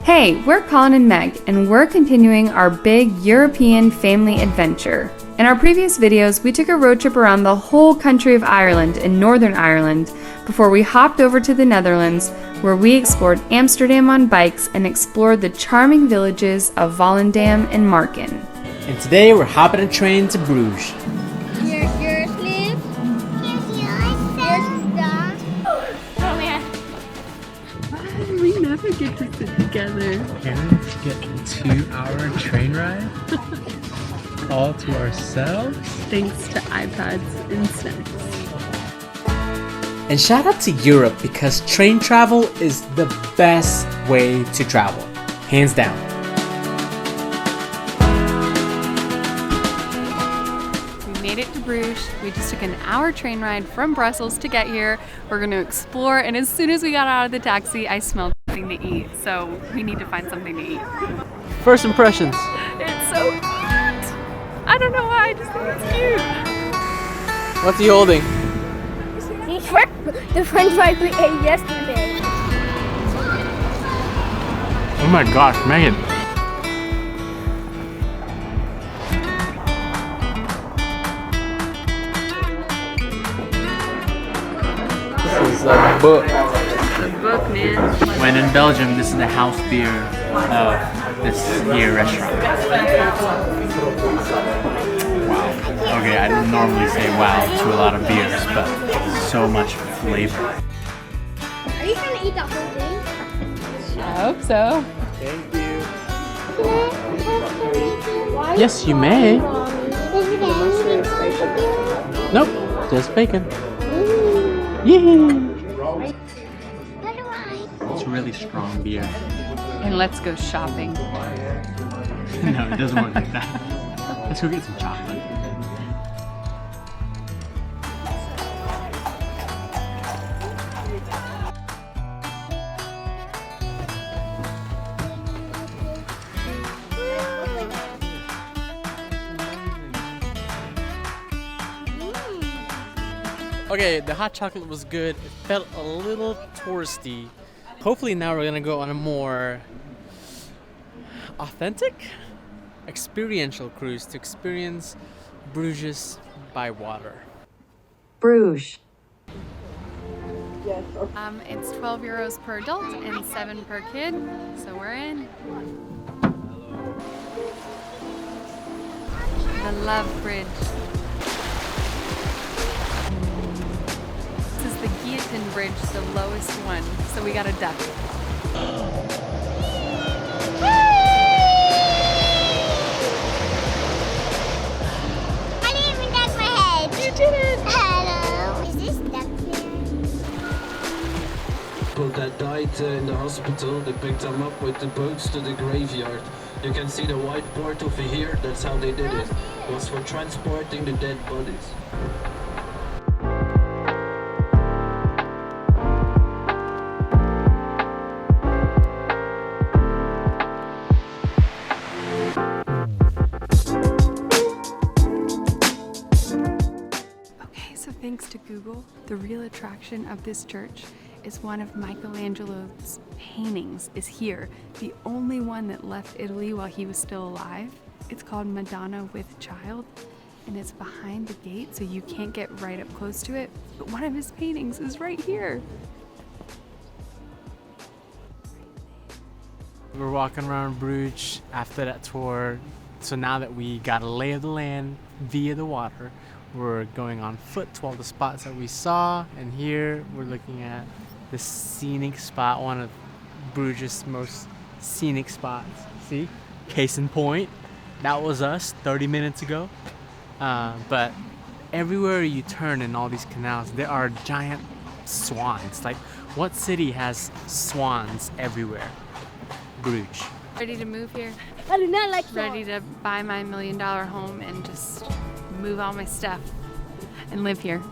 Hey, we're Colin and Meg, and we're continuing our big European family adventure. In our previous videos, we took a road trip around the whole country of Ireland and Northern Ireland before we hopped over to the Netherlands, where we explored Amsterdam on bikes and explored the charming villages of Volendam and Marken. And today we're hopping a train to Bruges. Here's your sleeve. Here's yours. Dad. Oh man. We never get to sit together. Parents get a 2-hour train ride all to ourselves. Thanks to iPads and snacks. And shout out to Europe because train travel is the best way to travel, hands down. We made it to Bruges. We just took an hour train ride from Brussels to get here. We're going to explore, and as soon as we got out of the taxi, I smelled something to eat. So we need to find something to eat. First impressions. It's so cute. I don't know why, I just think it's cute. What's he holding? The french fries we ate yesterday. Oh my gosh, Megan. This is a book. The book, man. When in Belgium, this is the house beer of this here restaurant. Wow. Okay, I don't normally say wow to a lot of beers, but so much flavor. Are you trying to eat that whole thing? I hope so. Thank you. Yes, you may. Nope, just bacon. Yeah. It's really strong beer. And let's go shopping. No, it doesn't work like that. Let's go get some chocolate. Okay, the hot chocolate was good. It felt a little touristy. Hopefully now we're gonna go on a more authentic, experiential cruise to experience Bruges by water. Bruges. It's 12 euros per adult and 7 per kid, so we're in. The Love Bridge. This is the Guillotine Bridge, the lowest one, so we got a duck. I didn't even duck my head. You did it. Hello. Is this duck People that died in the hospital, they picked them up with the boats to the graveyard. You can see the white board over here, that's how they did it. It was for transporting the dead bodies. So thanks to Google, the real attraction of this church is one of Michelangelo's paintings is here, the only one that left Italy while he was still alive. It's called Madonna with Child, and it's behind the gate, so you can't get right up close to it, but one of his paintings is right here. We're walking around Bruges after that tour, so now that we got a lay of the land via the water, we're going on foot to all the spots that we saw, and here we're looking at the scenic spot, one of Bruges' most scenic spots. See? Case in point, that was us 30 minutes ago. But everywhere you turn in all these canals, there are giant swans. Like, what city has swans everywhere? Bruges. Ready to move here? I do not like Ready to buy my $1 million home and just move all my stuff and live here.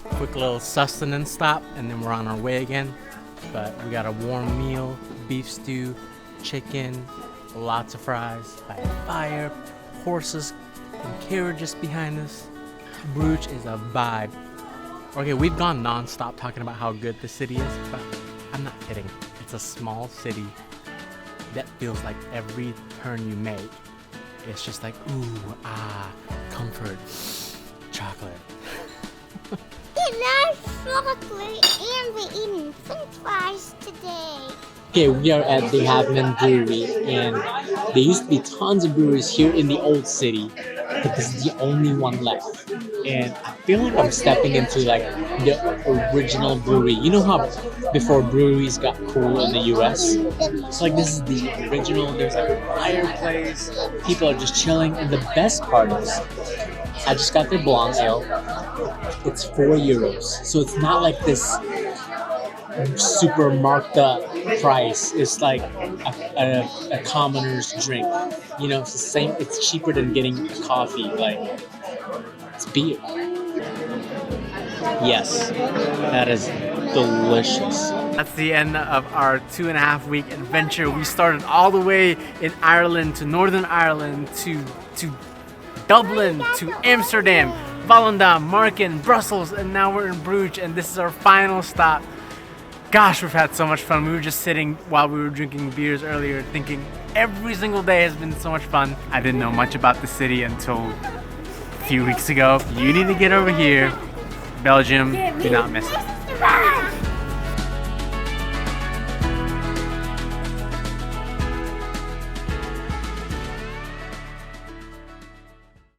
Quick little sustenance stop, and then we're on our way again. But we got a warm meal, beef stew, chicken, lots of fries, by a fire, horses and carriages behind us. Bruges is a vibe. Okay, we've gone non-stop talking about how good the city is, but I'm not kidding. It's It's a small city that feels like every turn you make, it's just like, ooh, ah, comfort, chocolate. It loves chocolate and we're eating french fries today. Okay, we are at the Halve Maan Brewery, and there used to be tons of breweries here in the old city, but this is the only one left. And I feel like I'm stepping into like the original brewery. You know how before breweries got cool in the US? It's like this is the original. There's like a fireplace. People are just chilling, and the best part is, I just got their blonde ale. It's €4, so it's not like this super marked up price. It's like a commoner's drink. You know, it's the same. It's cheaper than getting a coffee. Like, it's beer. Yes, that is delicious. That's the end of our 2.5-week adventure. We started all the way in Ireland to Northern Ireland to Dublin to Amsterdam, Volendam, Marken, Brussels, and now we're in Bruges, and this is our final stop. Gosh, we've had so much fun. We were just sitting while we were drinking beers earlier thinking every single day has been so much fun. I didn't know much about the city until a few weeks ago. You need to get over here. Belgium, do not miss it.